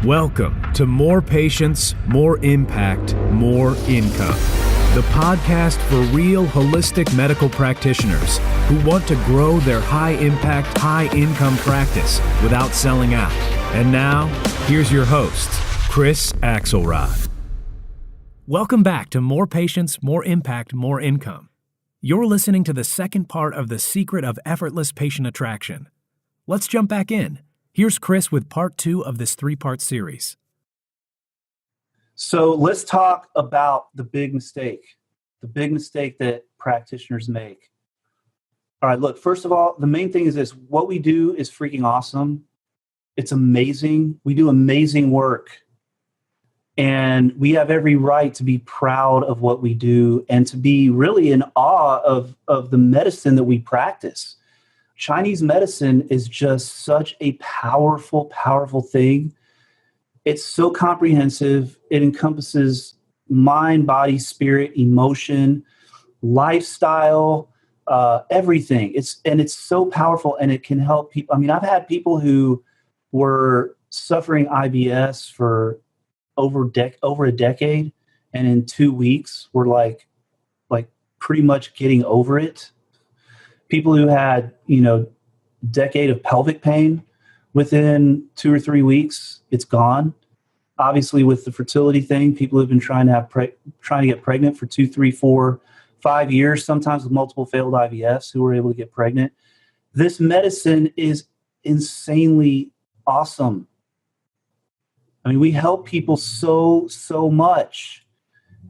Welcome to More Patience, More Impact, More Income, the podcast for real holistic medical practitioners who want to grow their high-impact, high-income practice without selling out. And now, here's your host, Chris Axelrad. Welcome back to More Patience, More Impact, More Income. You're listening to the second part of The Secret of Effortless Patient Attraction. Let's jump back in. Here's Chris with part 2 of this 3-part series. So let's talk about the big mistake that practitioners make. All right, look, first of all, the main thing is this. What we do is freaking awesome. It's amazing. We do amazing work. And we have every right to be proud of what we do and to be really in awe of the medicine that we practice. Chinese medicine is just such a powerful, powerful thing. It's so comprehensive. It encompasses mind, body, spirit, emotion, lifestyle, everything. It's so powerful, and it can help people. I mean, I've had people who were suffering IBS for over a decade, and in 2 weeks were like pretty much getting over it. People who had, decade of pelvic pain, within 2 or 3 weeks, it's gone. Obviously, with the fertility thing, people have been trying to get pregnant for 2, 3, 4, 5 years, sometimes with multiple failed IVFs who were able to get pregnant. This medicine is insanely awesome. I mean, we help people so much,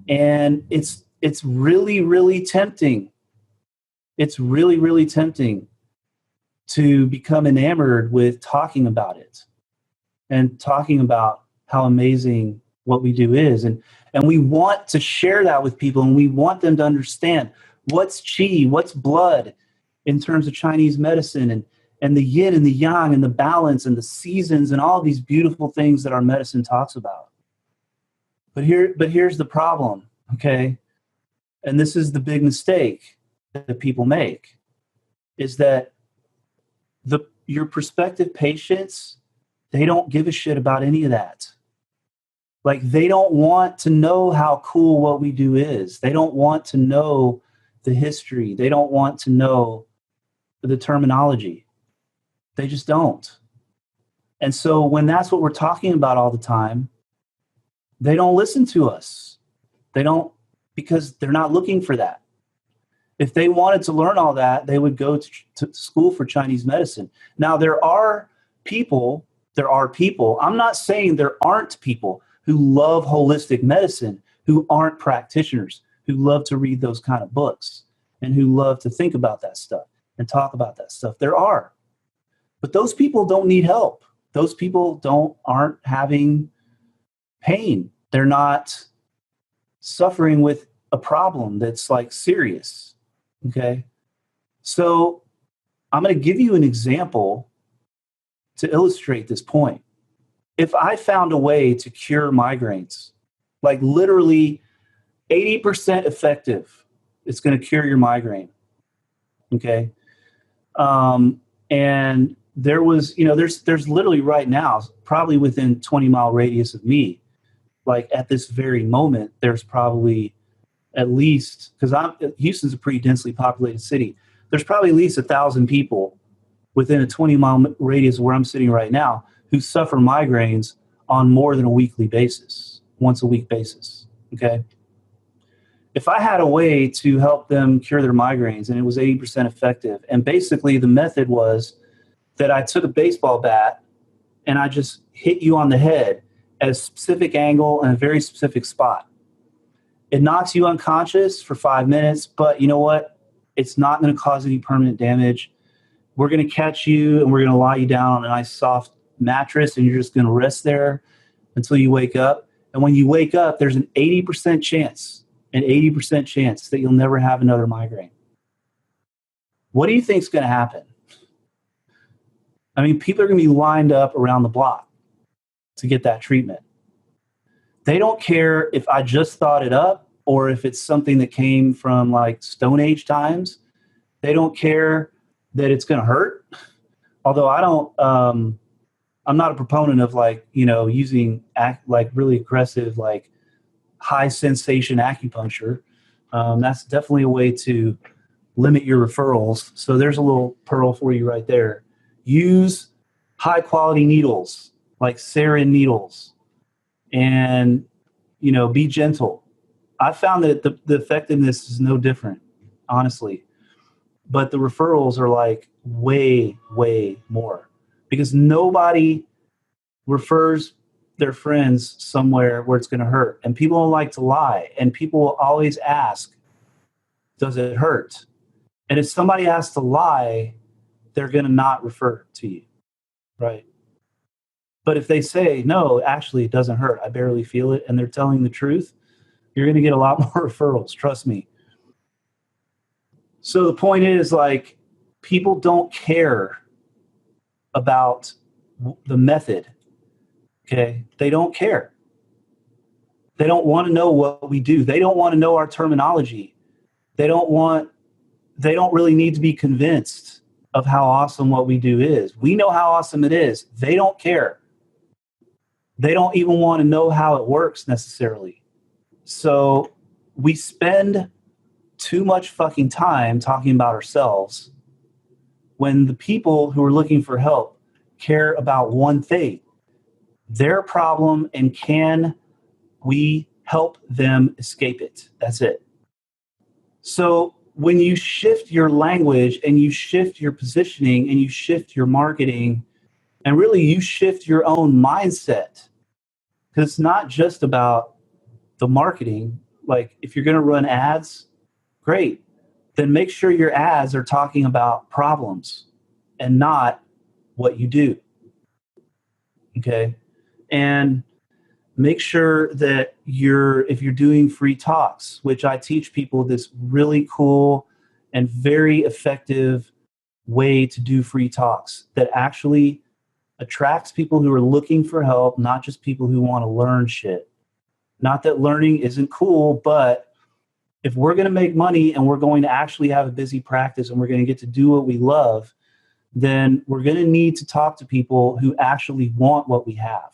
and it's really, really tempting. It's really, really tempting to become enamored with talking about it and talking about how amazing what we do is. And we want to share that with people, and we want them to understand what's qi, what's blood in terms of Chinese medicine, and the yin and the yang and the balance and the seasons and all these beautiful things that our medicine talks about. But here's the problem, okay? And this is the big mistake that people make, is that your prospective patients, they don't give a shit about any of that. Like, they don't want to know how cool what we do is. They don't want to know the history. They don't want to know the terminology. They just don't. And so when that's what we're talking about all the time, they don't listen to us. They don't, because they're not looking for that. If they wanted to learn all that, they would go to school for Chinese medicine. Now, there are people, I'm not saying there aren't people who love holistic medicine, who aren't practitioners, who love to read those kind of books, and who love to think about that stuff and talk about that stuff. There are. But those people don't need help. Those people aren't having pain. They're not suffering with a problem that's like serious. Okay, so I'm going to give you an example to illustrate this point. If I found a way to cure migraines, like literally 80% effective, it's going to cure your migraine. Okay, and there was, there's literally right now, probably within 20-mile radius of me, like at this very moment, there's probably at least, because Houston's a pretty densely populated city, there's probably at least 1,000 people within a 20-mile radius where I'm sitting right now who suffer migraines on more than a weekly basis, once a week basis, okay? If I had a way to help them cure their migraines and it was 80% effective, and basically the method was that I took a baseball bat and I just hit you on the head at a specific angle and a very specific spot. It knocks you unconscious for 5 minutes, but you know what? It's not going to cause any permanent damage. We're going to catch you and we're going to lie you down on a nice soft mattress, and you're just going to rest there until you wake up. And when you wake up, there's an 80% chance that you'll never have another migraine. What do you think is going to happen? I mean, people are going to be lined up around the block to get that treatment. They don't care if I just thought it up or if it's something that came from like Stone Age times. They don't care that it's going to hurt. Although I I'm not a proponent of using really aggressive, high sensation acupuncture. That's definitely a way to limit your referrals. So there's a little pearl for you right there. Use high quality needles like sarin needles, and be gentle. I found that the effectiveness is no different, honestly, but the referrals are like way more, because nobody refers their friends somewhere where it's going to hurt, and people don't like to lie, and people will always ask, does it hurt? And if somebody has to lie, they're going to not refer to you, right? But if they say, no, actually, it doesn't hurt, I barely feel it, and they're telling the truth, you're going to get a lot more referrals, trust me. So the point is, people don't care about the method, okay? They don't care. They don't want to know what we do. They don't want to know our terminology. They don't really need to be convinced of how awesome what we do is. We know how awesome it is. They don't care. They don't even want to know how it works necessarily. So we spend too much fucking time talking about ourselves when the people who are looking for help care about one thing: their problem, and can we help them escape it? That's it. So when you shift your language and you shift your positioning and you shift your marketing, and really you shift your own mindset, because it's not just about the marketing. Like, if you're going to run ads, great. Then make sure your ads are talking about problems and not what you do. Okay? And make sure that if you're doing free talks, which I teach people this really cool and very effective way to do free talks that actually attracts people who are looking for help, not just people who want to learn shit. Not that learning isn't cool, but if we're going to make money and we're going to actually have a busy practice and we're going to get to do what we love, then we're going to need to talk to people who actually want what we have.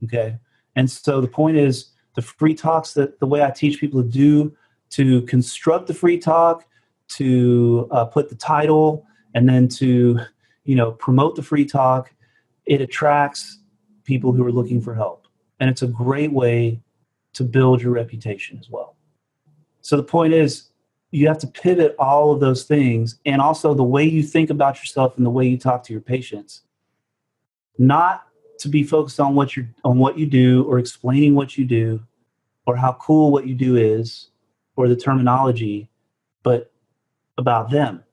Okay? And so the point is, the free talks, that the way I teach people to do, to construct the free talk, to put the title, and then to promote the free talk, it attracts people who are looking for help. And it's a great way to build your reputation as well. So the point is, you have to pivot all of those things, and also the way you think about yourself and the way you talk to your patients, not to be focused on what you do, or explaining what you do, or how cool what you do is, or the terminology, but about them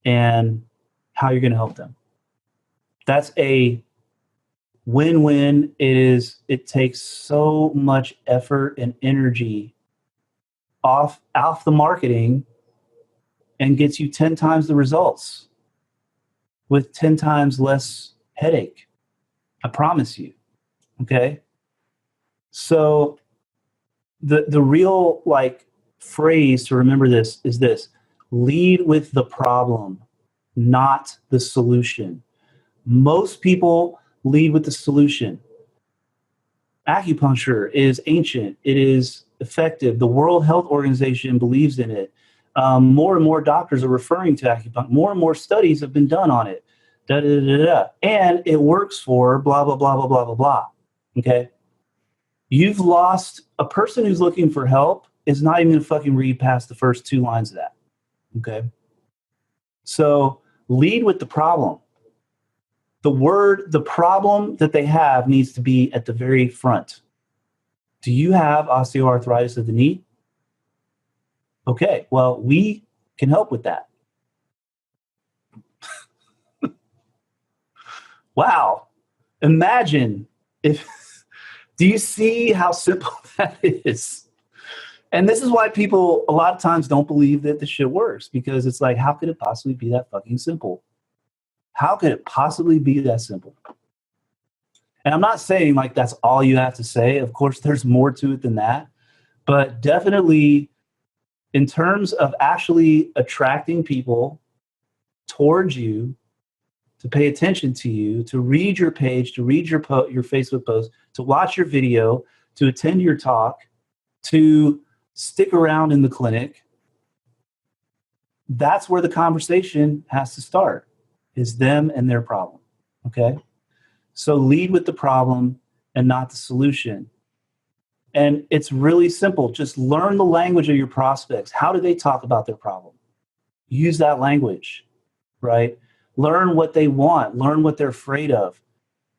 and how you're going to help them. That's a win-win. It takes so much effort and energy off the marketing, and gets you 10 times the results with 10 times less headache. I promise you. Okay? So the real phrase to remember this is this: lead with the problem, not the solution. Most people lead with the solution. Acupuncture is ancient. It is effective. The World Health Organization believes in it. More and more doctors are referring to acupuncture. More and more studies have been done on it. And it works for blah, blah, blah, blah, blah, blah, blah. Okay? You've lost a person who's looking for help is not even going to fucking read past the first 2 lines of that. Okay? So lead with the problem. The problem that they have needs to be at the very front. Do you have osteoarthritis of the knee? Okay, well, we can help with that. Wow. Imagine do you see how simple that is? And this is why people a lot of times don't believe that this shit works, because it's like, how could it possibly be that fucking simple? How could it possibly be that simple? And I'm not saying that's all you have to say. Of course, there's more to it than that. But definitely, in terms of actually attracting people towards you to pay attention to you, to read your page, to read your Facebook post, to watch your video, to attend your talk, to stick around in the clinic. That's where the conversation has to start, is them and their problem, okay? So lead with the problem and not the solution. And it's really simple. Just learn the language of your prospects. How do they talk about their problem? Use that language, right? Learn what they want. Learn what they're afraid of.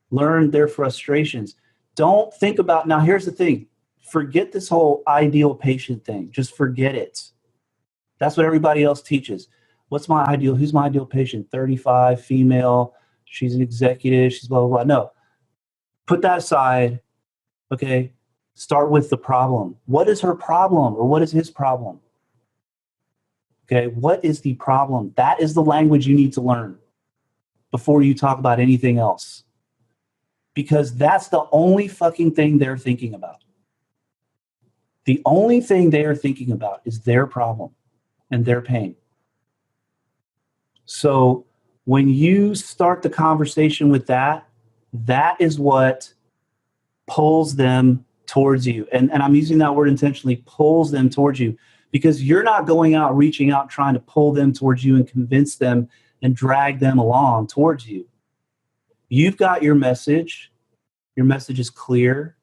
Learn their frustrations. Don't think about, now here's the thing. Forget this whole ideal patient thing. Just forget it. That's what everybody else teaches. Who's my ideal patient? 35, female, she's an executive, she's blah, blah, blah. No. Put that aside, okay? Start with the problem. What is her problem, or what is his problem? Okay, what is the problem? That is the language you need to learn before you talk about anything else. Because that's the only fucking thing they're thinking about. The only thing they are thinking about is their problem and their pain. So when you start the conversation with that, that is what pulls them towards you. And I'm using that word intentionally, pulls them towards you, because you're not going out, reaching out, trying to pull them towards you and convince them and drag them along towards you. You've got your message. Your message is clear.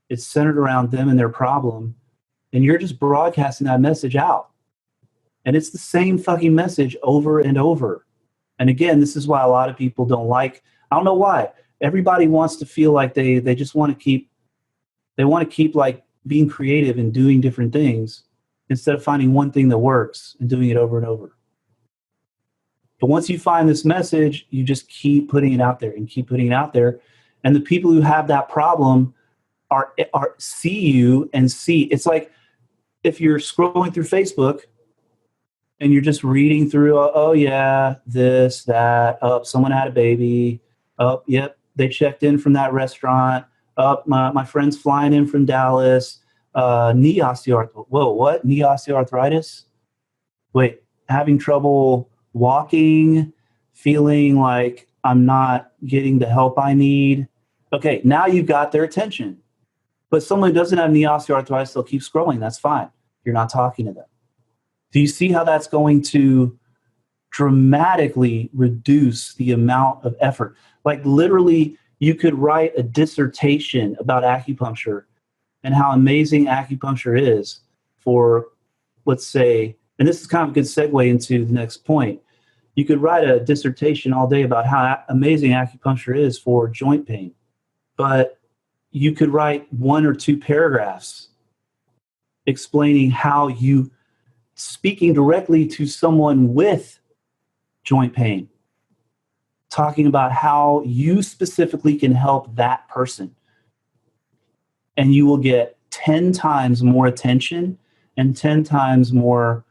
It's centered around them and their problem. And you're just broadcasting that message out. And it's the same fucking message over and over. And again, this is why a lot of people don't like, I don't know why. Everybody wants to feel like they just want to keep, like being creative and doing different things instead of finding one thing that works and doing it over and over. But once you find this message, you just keep putting it out there and keep putting it out there. And the people who have that problem are see you and see. It's like if you're scrolling through Facebook and you're just reading through, oh yeah, this, that, someone had a baby. Yep, they checked in from that restaurant. My friend's flying in from Dallas. Knee osteoarthritis. Whoa, what? Knee osteoarthritis? Wait, having trouble walking, feeling like I'm not getting the help I need. Okay, now you've got their attention. But someone who doesn't have knee osteoarthritis, they'll keep scrolling. That's fine. You're not talking to them. Do you see how that's going to dramatically reduce the amount of effort? Like literally, you could write a dissertation about acupuncture and how amazing acupuncture is for, let's say, and this is kind of a good segue into the next point. You could write a dissertation all day about how amazing acupuncture is for joint pain. But you could write 1 or 2 paragraphs explaining how you, speaking directly to someone with joint pain, talking about how you specifically can help that person. And you will get 10 times more attention and 10 times more,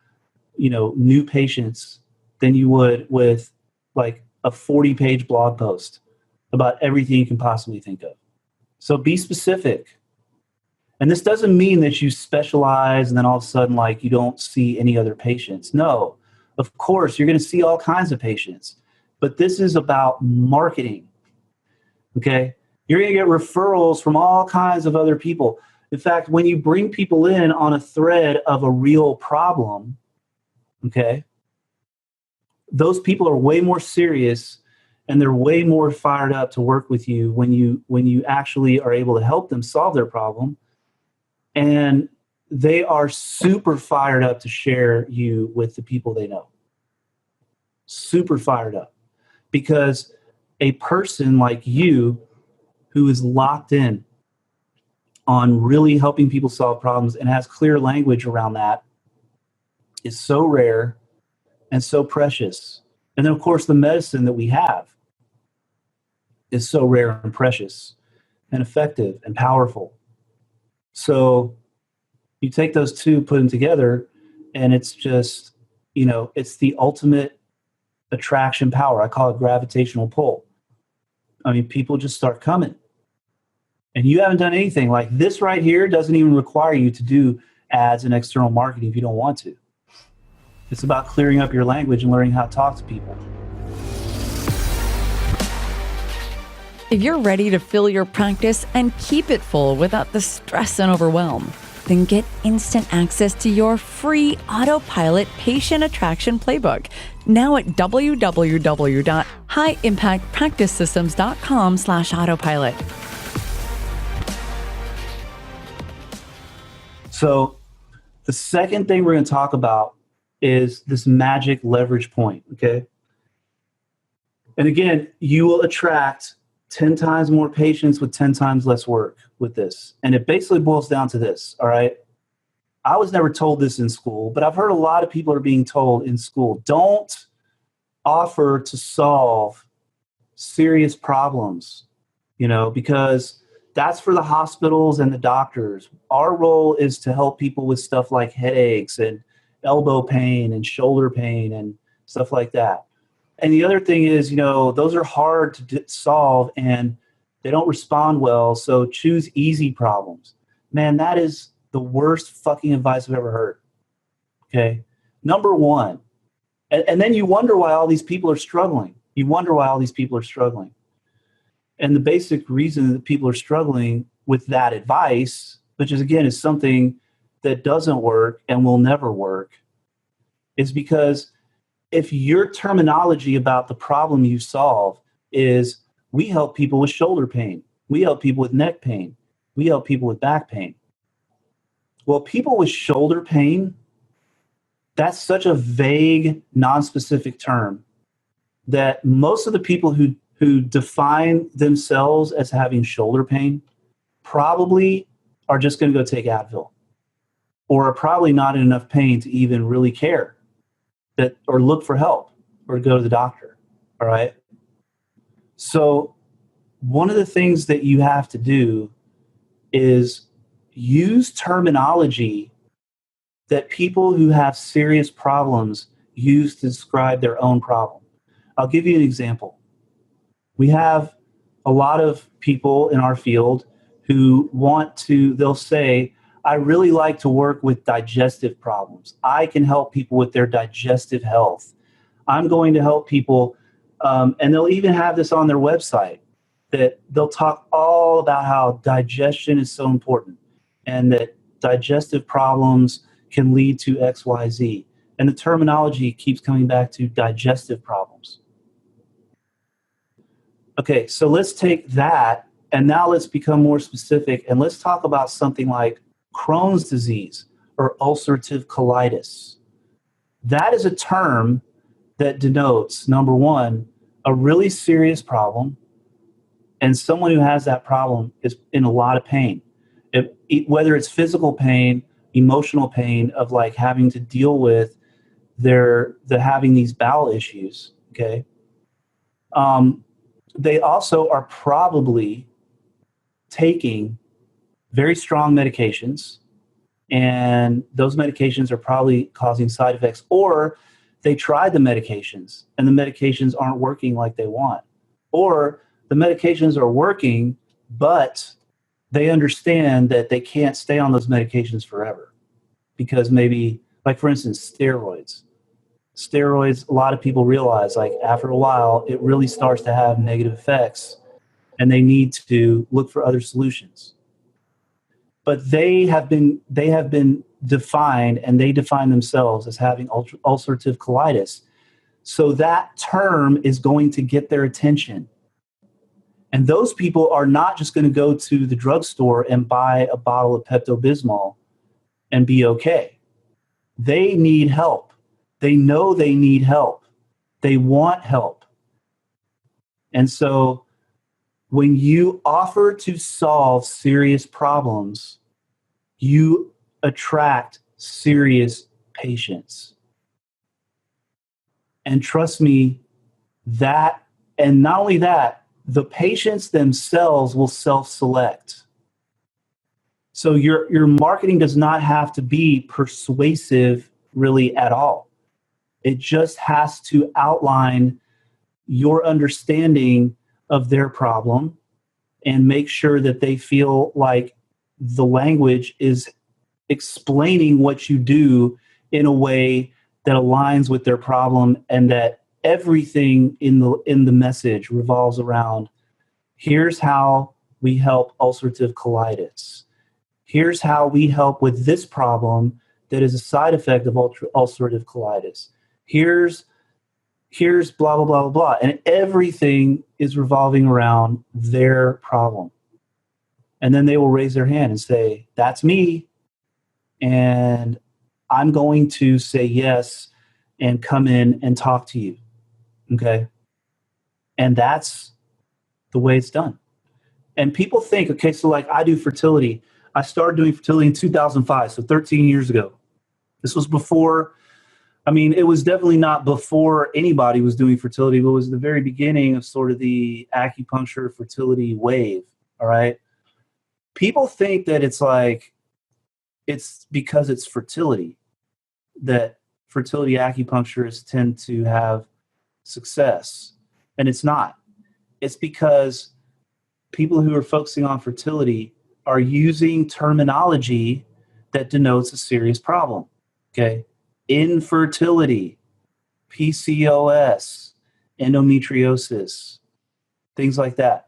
new patients than you would with like a 40-page blog post about everything you can possibly think of. So be specific. And this doesn't mean that you specialize and then all of a sudden like you don't see any other patients. No, of course, you're going to see all kinds of patients. But this is about marketing, okay? You're going to get referrals from all kinds of other people. In fact, when you bring people in on a thread of a real problem, okay, those people are way more serious and they're way more fired up to work with you when you actually are able to help them solve their problem. And they are super fired up to share you with the people they know. Super fired up. Because a person like you who is locked in on really helping people solve problems and has clear language around that is so rare and so precious. And then, of course, the medicine that we have is so rare and precious and effective and powerful. So you take those two, put them together, and it's just, it's the ultimate attraction power. I call it gravitational pull. I mean, people just start coming. And you haven't done anything. Like this right here doesn't even require you to do ads and external marketing if you don't want to. It's about clearing up your language and learning how to talk to people. If you're ready to fill your practice and keep it full without the stress and overwhelm, then get instant access to your free autopilot patient attraction playbook now at www.highimpactpracticesystems.com/autopilot. So the second thing we're going to talk about is this magic leverage point, okay? And again, you will attract 10 times more patients with 10 times less work with this. And it basically boils down to this, all right? I was never told this in school, but I've heard a lot of people are being told in school, don't offer to solve serious problems, because that's for the hospitals and the doctors. Our role is to help people with stuff like headaches and elbow pain and shoulder pain and stuff like that. And the other thing is, those are hard to solve and they don't respond well. So choose easy problems. Man, that is the worst fucking advice I've ever heard. Okay. Number one. And then you wonder why all these people are struggling. And the basic reason that people are struggling with that advice, which is, again, is something that doesn't work and will never work, is because if your terminology about the problem you solve is, we help people with shoulder pain, we help people with neck pain, we help people with back pain. Well, people with shoulder pain, that's such a vague, non-specific term that most of the people who define themselves as having shoulder pain probably are just going to go take Advil, or are probably not in enough pain to even really care or look for help or go to the doctor. All right. So one of the things that you have to do is use terminology that people who have serious problems use to describe their own problem. I'll give you an example. We have a lot of people in our field who they'll say, I really like to work with digestive problems. I can help people with their digestive health. I'm going to help people, and they'll even have this on their website, that they'll talk all about how digestion is so important and that digestive problems can lead to X, Y, Z. And the terminology keeps coming back to digestive problems. Okay, so let's take that and now let's become more specific and let's talk about something like Crohn's disease or ulcerative colitis. That is a term that denotes, number one, a really serious problem, and someone who has that problem is in a lot of pain. Whether it's physical pain, emotional pain of like having to deal with having these bowel issues, okay? They also are probably taking very strong medications, and those medications are probably causing side effects, or they tried the medications and the medications aren't working like they want, or the medications are working, but they understand that they can't stay on those medications forever because maybe, like for instance, steroids, a lot of people realize like after a while, it really starts to have negative effects and they need to look for other solutions. But they have been defined, and they define themselves as having ulcerative colitis. So that term is going to get their attention. And those people are not just going to go to the drugstore and buy a bottle of Pepto-Bismol and be okay. They need help. They know they need help. They want help. And so when you offer to solve serious problems, you attract serious patients. And trust me, and not only that, the patients themselves will self-select. So your marketing does not have to be persuasive really at all. It just has to outline your understanding of their problem and make sure that they feel like the language is explaining what you do in a way that aligns with their problem, and that everything in the message revolves around, Here's how we help ulcerative colitis. Here's how we help with this problem that is a side effect of ulcerative colitis. Here's blah, blah, blah, blah, blah. And everything is revolving around their problem. And then they will raise their hand and say, that's me. And I'm going to say yes and come in and talk to you. Okay? And that's the way it's done. And people think, okay, so like I do fertility. I started doing fertility in 2005, so 13 years ago. This was before, it was definitely not before anybody was doing fertility, but it was the very beginning of sort of the acupuncture fertility wave, all right? People think that it's because it's fertility that fertility acupuncturists tend to have success. And it's not. It's because people who are focusing on fertility are using terminology that denotes a serious problem. Okay? Infertility, PCOS, endometriosis, things like that.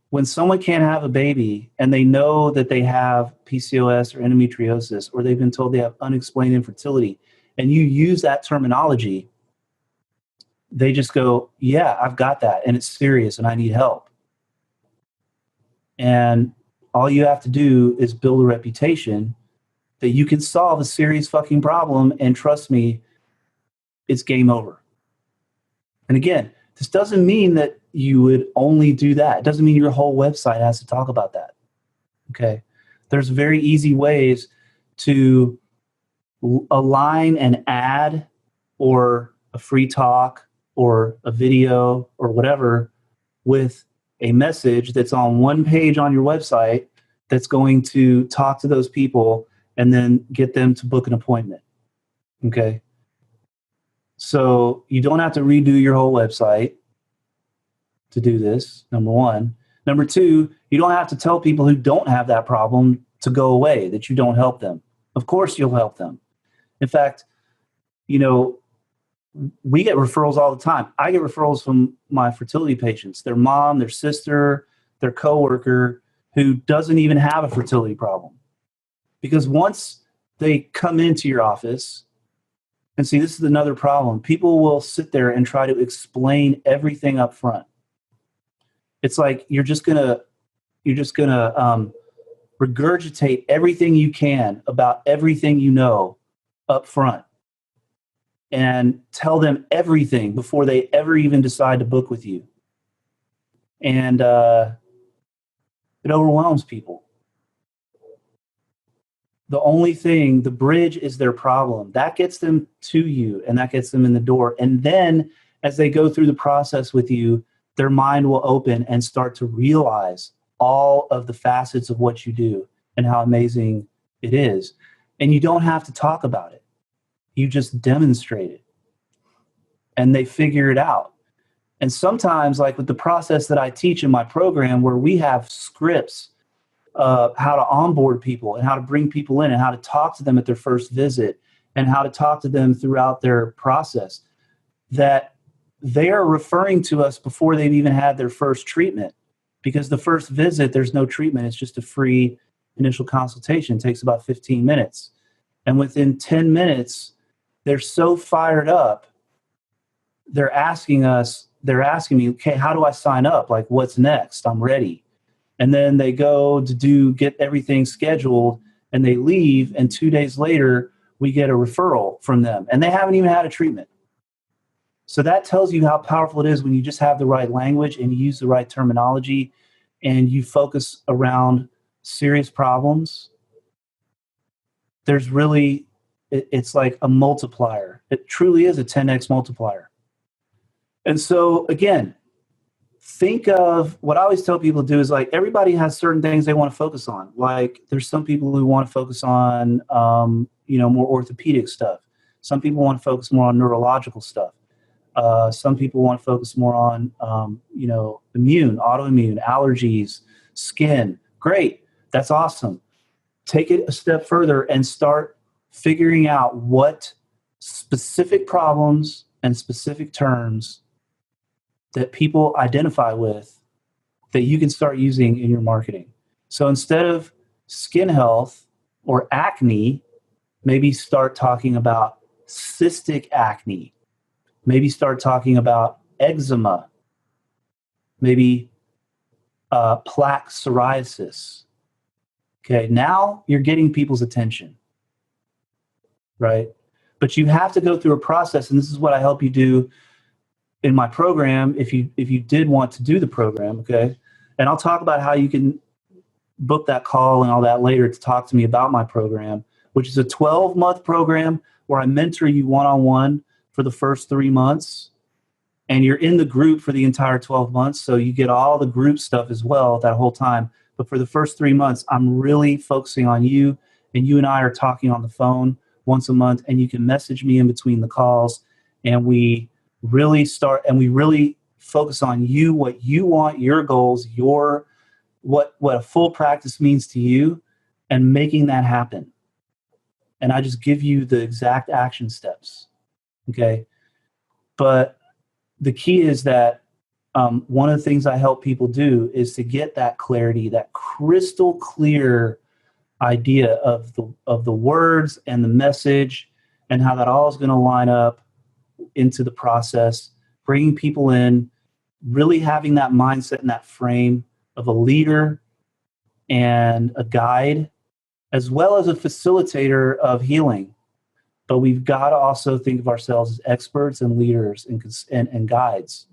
When someone can't have a baby and they know that they have PCOS or endometriosis, or they've been told they have unexplained infertility, and you use that terminology, they just go, yeah, I've got that, and it's serious, and I need help. And all you have to do is build a reputation that you can solve a serious fucking problem, and trust me, it's game over. And again, this doesn't mean that you would only do that. It doesn't mean your whole website has to talk about that. Okay? There's very easy ways to align an ad or a free talk or a video or whatever with a message that's on one page on your website that's going to talk to those people and then get them to book an appointment. Okay? So you don't have to redo your whole website to do this, number one. Number two, you don't have to tell people who don't have that problem to go away, that you don't help them. Of course you'll help them. In fact, we get referrals all the time. I get referrals from my fertility patients, their mom, their sister, their coworker who doesn't even have a fertility problem. Because once they come into your office, and see, this is another problem. People will sit there and try to explain everything up front. It's like you're just gonna regurgitate everything you can about everything you know up front, and tell them everything before they ever even decide to book with you. And it overwhelms people. The only thing, the bridge is their problem. That gets them to you, and that gets them in the door. And then as they go through the process with you, their mind will open and start to realize all of the facets of what you do and how amazing it is. And you don't have to talk about it. You just demonstrate it. And they figure it out. And sometimes, like with the process that I teach in my program, where we have scripts, how to onboard people and how to bring people in and how to talk to them at their first visit and how to talk to them throughout their process, that they are referring to us before they've even had their first treatment. Because the first visit, there's no treatment. It's just a free initial consultation. It takes about 15 minutes. And within 10 minutes, they're so fired up. They're asking me, okay, how do I sign up? Like, what's next? I'm ready. And then they go to get everything scheduled, and they leave, and 2 days later, we get a referral from them, and they haven't even had a treatment. So that tells you how powerful it is when you just have the right language and you use the right terminology and you focus around serious problems. There's really, it's like a multiplier. It truly is a 10x multiplier. And so again, think of what I always tell people to do is, like, everybody has certain things they want to focus on. Like, there's some people who want to focus on, more orthopedic stuff. Some people want to focus more on neurological stuff. Some people want to focus more on, immune, autoimmune, allergies, skin. Great. That's awesome. Take it a step further and start figuring out what specific problems and specific terms that people identify with that you can start using in your marketing. So instead of skin health or acne, maybe start talking about cystic acne. Maybe start talking about eczema. Maybe plaque psoriasis. Okay, now you're getting people's attention, right? But you have to go through a process, and this is what I help you do in my program if you did want to do the program, okay? And I'll talk about how you can book that call and all that later to talk to me about my program, which is a 12-month program where I mentor you one-on-one for the first 3 months. And you're in the group for the entire 12 months, so you get all the group stuff as well that whole time. But for the first 3 months, I'm really focusing on you, and you and I are talking on the phone once a month, and you can message me in between the calls, and we really focus on you, what you want, your goals, what a full practice means to you, and making that happen. And I just give you the exact action steps, okay? But the key is that one of the things I help people do is to get that clarity, that crystal clear idea of the words and the message and how that all is going to line up into the process, bringing people in, really having that mindset and that frame of a leader and a guide, as well as a facilitator of healing. But we've got to also think of ourselves as experts and leaders and guides.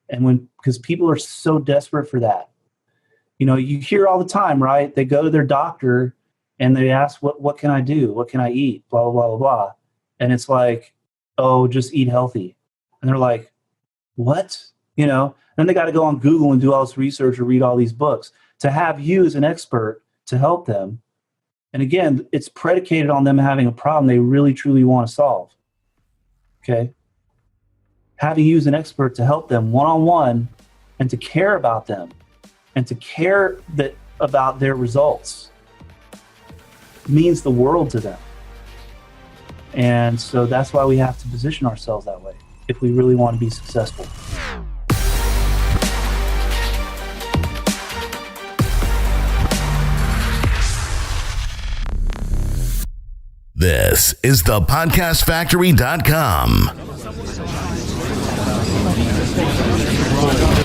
And because people are so desperate for that. You know, you hear all the time, right? They go to their doctor and they ask, what can I do? What can I eat? Blah, blah, blah, blah, blah. And it's like, oh, just eat healthy. And they're like, what? You know, then they got to go on Google and do all this research or read all these books to have you as an expert to help them. And again, it's predicated on them having a problem they really, truly want to solve. Okay? Having you as an expert to help them one-on-one and to care about them and to care about their results means the world to them. And so that's why we have to position ourselves that way if we really want to be successful. This is thepodcastfactory.com.